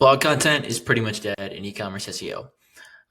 Blog content is pretty much dead in e-commerce SEO.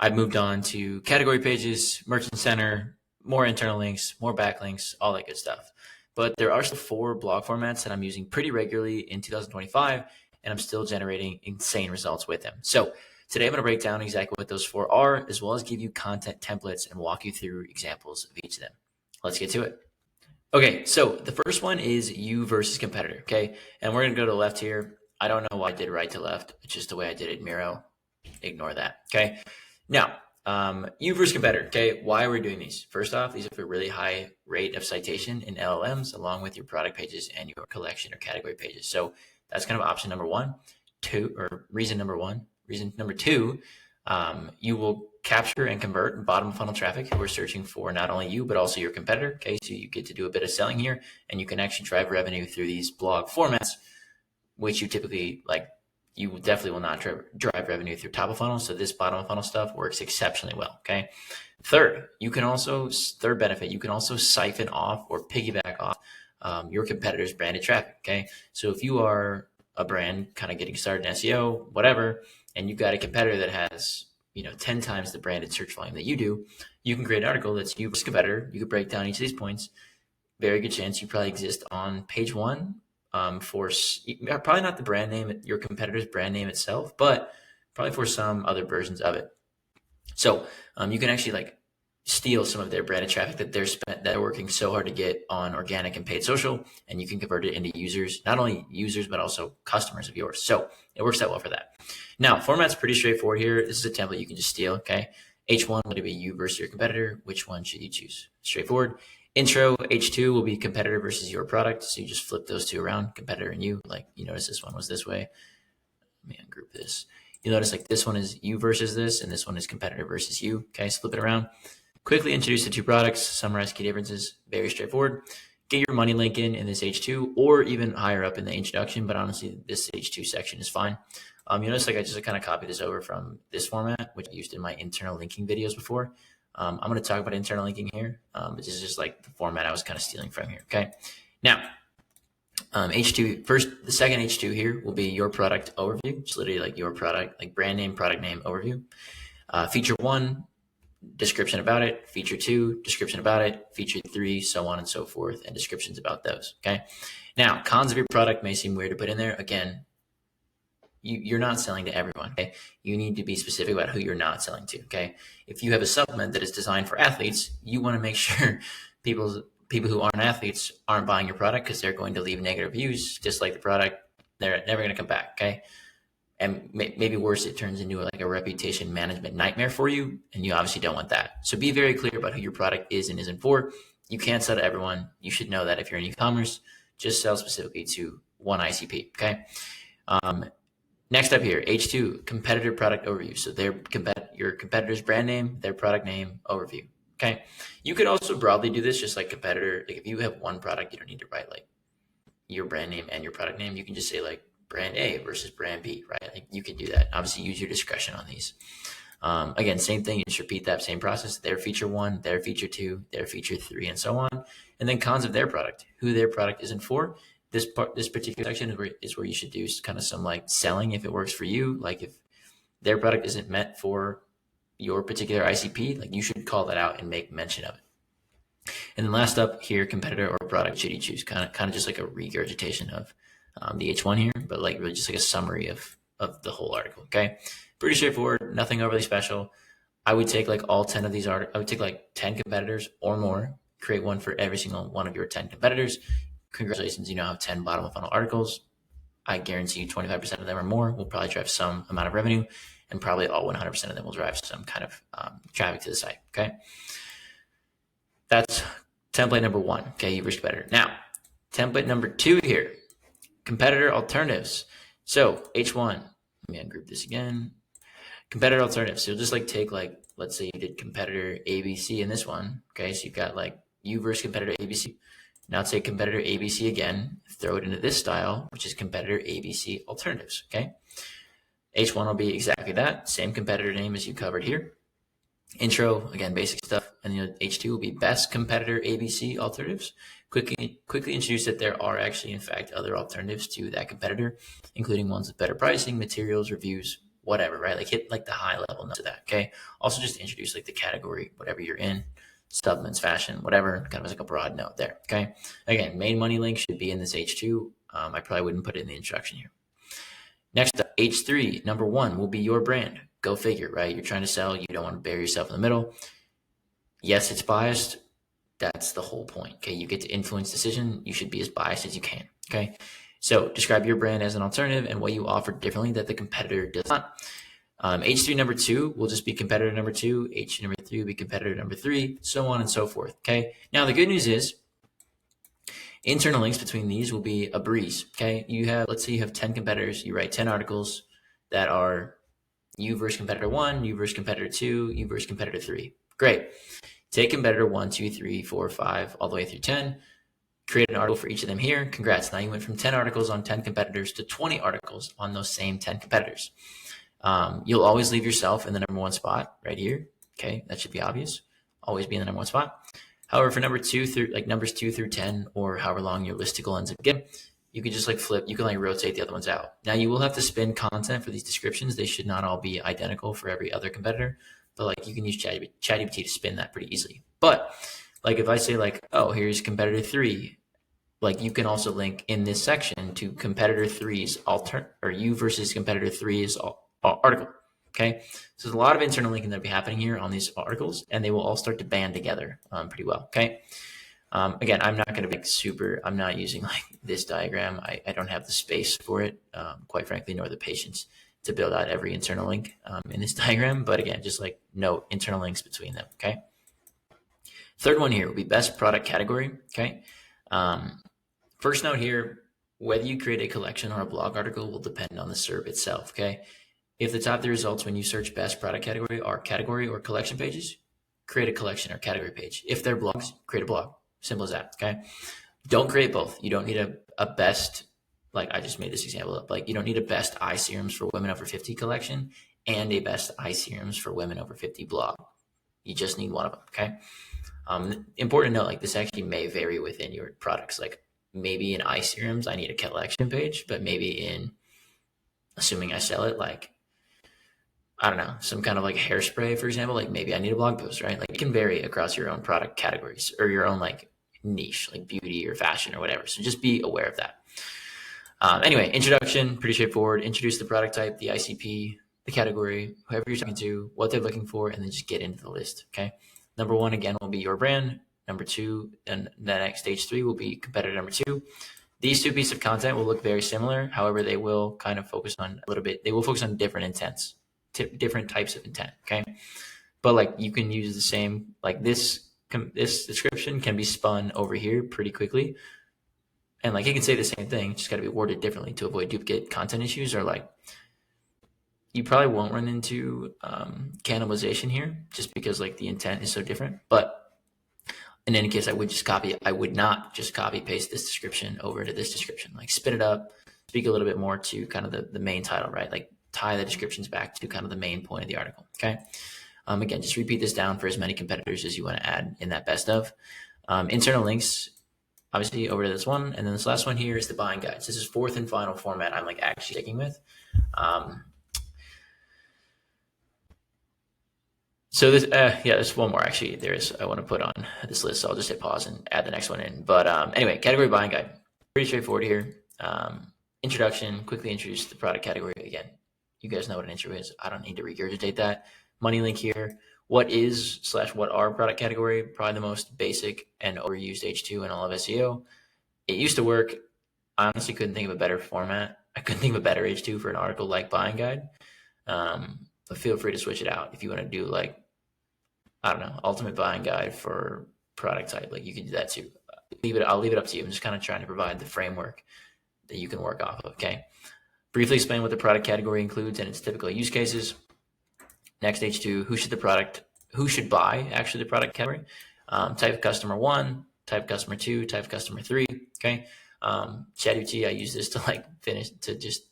I've moved on to category pages, merchant center, more internal links, more backlinks, all that good stuff. But there are still 4 blog formats that I'm using pretty regularly in 2025, and I'm still generating insane results with them. So today I'm going to break down exactly what those 4 are, as well as give you content templates and walk you through examples of each of them. Let's get to it. Okay, so the first one is you versus competitor, okay? And we're going to go to the left here. I don't know why I did right to left. It's just the way I did it in Miro. Ignore that, okay? Now, you versus competitor, okay? Why are we doing these? First off, these are for really high rate of citation in LLMs along with your product pages and your collection or category pages. So that's kind of option number one. Reason number two, you will capture and convert bottom funnel traffic who are searching for not only you, but also your competitor. Okay, so you get to do a bit of selling here and you can actually drive revenue through these blog formats, which you typically you definitely will not drive revenue through top of funnel. So this bottom of funnel stuff works exceptionally well. Okay. Third benefit, you can also siphon off or piggyback off your competitor's branded traffic. Okay. So if you are a brand kind of getting started in SEO, whatever, and you've got a competitor that has 10 times the branded search volume that you do, you can create an article that's you versus competitor. You could break down each of these points. Very good chance you probably exist on page 1 for probably not the brand name, your competitor's brand name itself, but probably for some other versions of it. So you can actually steal some of their branded traffic that they're working so hard to get on organic and paid social, and you can convert it into users, not only users, but also customers of yours. So it works out well for that. Now, format's pretty straightforward here. This is a template you can just steal, okay? H1 will be you versus your competitor. Which one should you choose? Straightforward. Intro, H2 will be competitor versus your product. So you just flip those two around, competitor and you. You notice this one was this way. Let me ungroup this. You'll notice this one is you versus this, and this one is competitor versus you. Okay, so flip it around. Quickly introduce the two products, summarize key differences, very straightforward. Get your money link in this H2 or even higher up in the introduction, but honestly, this H2 section is fine. You notice I just kind of copied this over from this format, which I used in my internal linking videos before. I'm going to talk about internal linking here, but this is just the format I was kind of stealing from here, okay? Now, H2, the second H2 here will be your product overview, just literally your product, brand name, product name overview. Feature 1, description about it. Feature 2, description about it. Feature 3, so on and so forth, and descriptions about those, okay? Now, cons of your product may seem weird to put in there. Again, you're not selling to everyone, okay? You need to be specific about who you're not selling to, okay? If you have a supplement that is designed for athletes, you want to make sure people who aren't athletes aren't buying your product because they're going to leave negative reviews, just like the product. They're never going to come back, okay? And maybe worse, it turns into a reputation management nightmare for you, and you obviously don't want that. So be very clear about who your product is and isn't for. You can't sell to everyone. You should know that if you're in e-commerce, just sell specifically to one ICP, okay? Next up here, H2, competitor product overview. So your competitor's brand name, their product name, overview, okay? You could also broadly do this just like competitor. If you have one product, you don't need to write your brand name and your product name. You can just say brand A versus brand B, right? You can do that. Obviously, use your discretion on these. Again, same thing. You just repeat that same process. Their feature 1, their feature 2, their feature 3, and so on. And then cons of their product, who their product isn't for. This particular section is where you should do kind of some selling if it works for you. If their product isn't meant for your particular ICP, you should call that out and make mention of it. And then last up here, competitor or product should you choose? Kind of just a regurgitation of the H1 here, but really just a summary of the whole article. Okay, pretty straightforward, nothing overly special. I would take all 10 of these articles. I would take 10 competitors or more, create one for every single one of your 10 competitors. Congratulations, you now have 10 bottom of funnel articles. I guarantee you 25% of them or more will probably drive some amount of revenue, and probably all 100% of them will drive some kind of traffic to the site. Okay, that's template number 1. Okay, you versus competitor. Now, template number 2 here, competitor alternatives. So H1, let me ungroup this again. Competitor alternatives. So you'll just take let's say you did competitor ABC in this one. Okay, so you've got you versus competitor ABC. Now take competitor ABC again, throw it into this style, which is competitor ABC alternatives, okay? H1 will be exactly that, same competitor name as you covered here. Intro, again, basic stuff, and H2 will be best competitor ABC alternatives. quickly introduce that there are actually, in fact, other alternatives to that competitor, including ones with better pricing, materials, reviews, whatever, right? Like hit like the high level notes of that. Okay. Also just introduce like the category, whatever you're in, supplements, fashion, whatever, kind of as like a broad note there. Okay. Again, main money link should be in this H2. I probably wouldn't put it in the introduction here. Next up, H3, number 1 will be your brand. Go figure, right? You're trying to sell. You don't want to bury yourself in the middle. Yes, it's biased. That's the whole point. Okay. You get to influence decision. You should be as biased as you can. Okay. So describe your brand as an alternative and what you offer differently that the competitor does not. H3 number 2 will just be competitor number 2. H number 3 will be competitor number 3, so on and so forth. Okay. Now the good news is internal links between these will be a breeze. Okay. Let's say you have 10 competitors. You write 10 articles that are you versus competitor 1, you versus competitor 2, you versus competitor 3. Great. Take competitor 1, 2, 3, 4, 5, all the way through 10. Create an article for each of them here. Congrats. Now you went from 10 articles on 10 competitors to 20 articles on those same 10 competitors. You'll always leave yourself in the number 1 spot right here. Okay. That should be obvious. Always be in the number 1 spot. However, for numbers 2 through 10, or however long your listicle ends up getting, you can just like flip, you can like rotate the other ones out. Now you will have to spin content for these descriptions. They should not all be identical for every other competitor, but like you can use ChatGPT to spin that pretty easily. But like if I say like, oh, here's competitor 3, like you can also link in this section to competitor 3's or you versus competitor 3's article. Okay. So there's a lot of internal linking that'll be happening here on these articles, and they will all start to band together pretty well. Okay. Again, I'm not going to be I'm not using like this diagram. I don't have the space for it, quite frankly, nor the patience to build out every internal link in this diagram. But again, just like note internal links between them. Okay. Third one here will be best product category. Okay. First note here, whether you create a collection or a blog article will depend on the SERP itself. Okay. If the top 3 results when you search best product category are category or collection pages, create a collection or category page. If they're blogs, create a blog. Simple as that. Okay. Don't create both. You don't need a best, like I just made this example up, like you don't need a best eye serums for women over 50 collection and a best eye serums for women over 50 blog. You just need one of them. Okay. Important to note, like this actually may vary within your products. Like maybe in eye serums, I need a collection page, but maybe assuming I sell it, like, I don't know, some kind of like hairspray, for example, like maybe I need a blog post, right? Like it can vary across your own product categories or your own like niche, like beauty or fashion or whatever. So just be aware of that. Anyway, introduction, pretty straightforward. Introduce the product type, the ICP, the category, whoever you're talking to, what they're looking for, and then just get into the list. Okay. Number 1, again, will be your brand. Number 2, and the next stage 3 will be competitor number 2. These 2 pieces of content will look very similar. However, they will kind of focus on they will focus on different intents, different types of intent. Okay. But like you can use the same, like this description can be spun over here pretty quickly. And like, it can say the same thing, just got to be worded differently to avoid duplicate content issues, or like, you probably won't run into cannibalization here just because like the intent is so different. But in any case, I would not just copy paste this description over to this description, like spin it up, speak a little bit more to kind of the main title, right? Like tie the descriptions back to kind of the main point of the article. Okay. Again, just repeat this down for as many competitors as you want to add in that best of. Internal links, obviously over to this one. And then this last one here is the buying guides. This is 4th and final format I'm like actually sticking with. So this, there's one more actually. I want to put on this list. So I'll just hit pause and add the next one in. But anyway, category buying guide, pretty straightforward here. Introduction, quickly introduce the product category. Again, you guys know what an intro is. I don't need to regurgitate that. Money link here. What are product category? Probably the most basic and overused H2 in all of SEO. It used to work. I honestly couldn't think of a better format. I couldn't think of a better H2 for an article like buying guide. But feel free to switch it out if you want to do like, I don't know, ultimate buying guide for product type. Like you can do that too. I'll leave it up to you. I'm just kind of trying to provide the framework that you can work off of. Okay. Briefly explain what the product category includes and its typical use cases. Next, H2, who should buy actually the product category? Type of customer 1, type of customer 2, type of customer 3. Okay. ChatGPT, I use this to just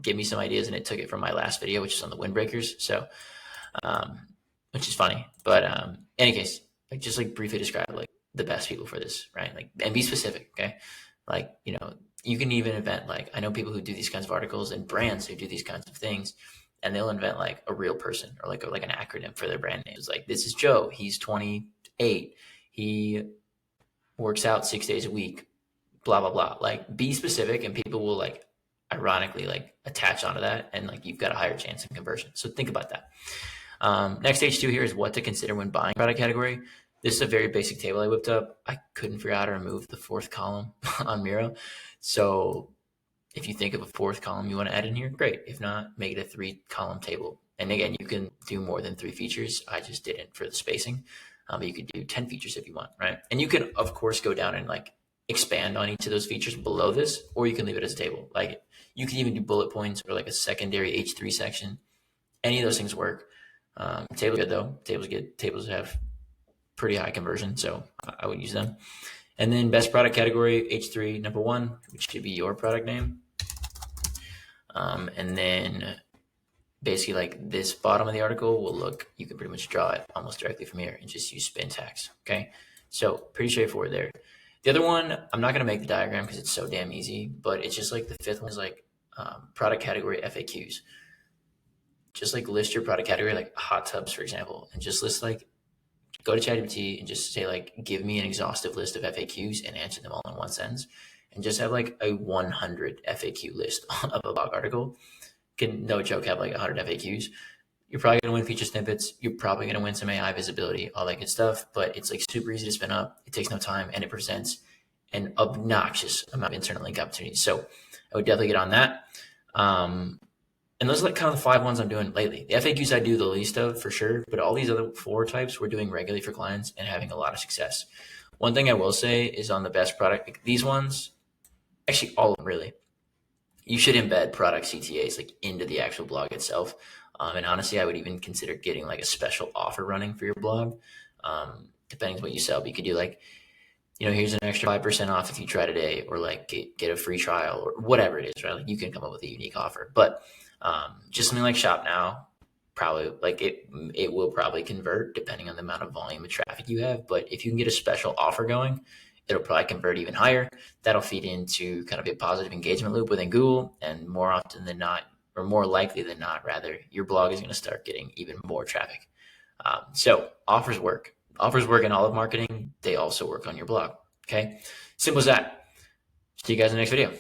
give me some ideas, and it took it from my last video, which is on the windbreakers. So, which is funny, but any case, like just like briefly describe like the best people for this, right? Like, and be specific, okay? Like, you can even invent, like, I know people who do these kinds of articles and brands who do these kinds of things, and they'll invent like a real person or like an acronym for their brand name. It's like, this is Joe. He's 28. He works out 6 days a week, blah, blah, blah. Like, be specific, and people will like ironically like attach onto that, and like you've got a higher chance of conversion. So think about that. Next stage 2 here is what to consider when buying product category. This is a very basic table I whipped up. I couldn't figure out how to remove the 4th column on Miro. So if you think of a 4th column you want to add in here, great. If not, make it a 3-column table. And again, you can do more than 3 features. I just didn't for the spacing. But you could do 10 features if you want, right? And you can, of course, go down and like expand on each of those features below this, or you can leave it as a table. Like, you can even do bullet points or like a secondary H3 section. Any of those things work. Tables good though. Tables good. Tables have pretty high conversion, so I would use them. And then best product category, H3 number 1, which should be your product name. And then basically like this bottom of the article will look, you can pretty much draw it almost directly from here and just use spin tags. Okay, so pretty straightforward there. The other one, I'm not going to make the diagram because it's so damn easy, but it's just like the 5th one is like product category FAQs. Just like list your product category, like hot tubs, for example, and just list like, go to ChatGPT and just say like, give me an exhaustive list of FAQs and answer them all in one sentence, and just have like a 100 FAQ list of a blog article. Can, no joke, have like 100 FAQs. You're probably going to win feature snippets. You're probably going to win some AI visibility, all that good stuff, but it's like super easy to spin up. It takes no time, and it presents an obnoxious amount of internal link opportunities. So I would definitely get on that. And those are like kind of the 5 ones I'm doing lately. The FAQs I do the least of for sure, but all these other 4 types we're doing regularly for clients and having a lot of success. One thing I will say is on the best product, like these ones, actually all of them really, you should embed product CTAs like into the actual blog itself. And honestly, I would even consider getting like a special offer running for your blog, depending on what you sell. But you could do like, here's an extra 5% off if you try today, or like get a free trial or whatever it is, right? Like you can come up with a unique offer. But just something like Shop Now, probably like it will probably convert depending on the amount of volume of traffic you have. But if you can get a special offer going, it'll probably convert even higher. That'll feed into kind of a positive engagement loop within Google, and more often than not, or more likely than not, rather, your blog is going to start getting even more traffic. So offers work. Offers work in all of marketing. They also work on your blog. Okay, simple as that. See you guys in the next video.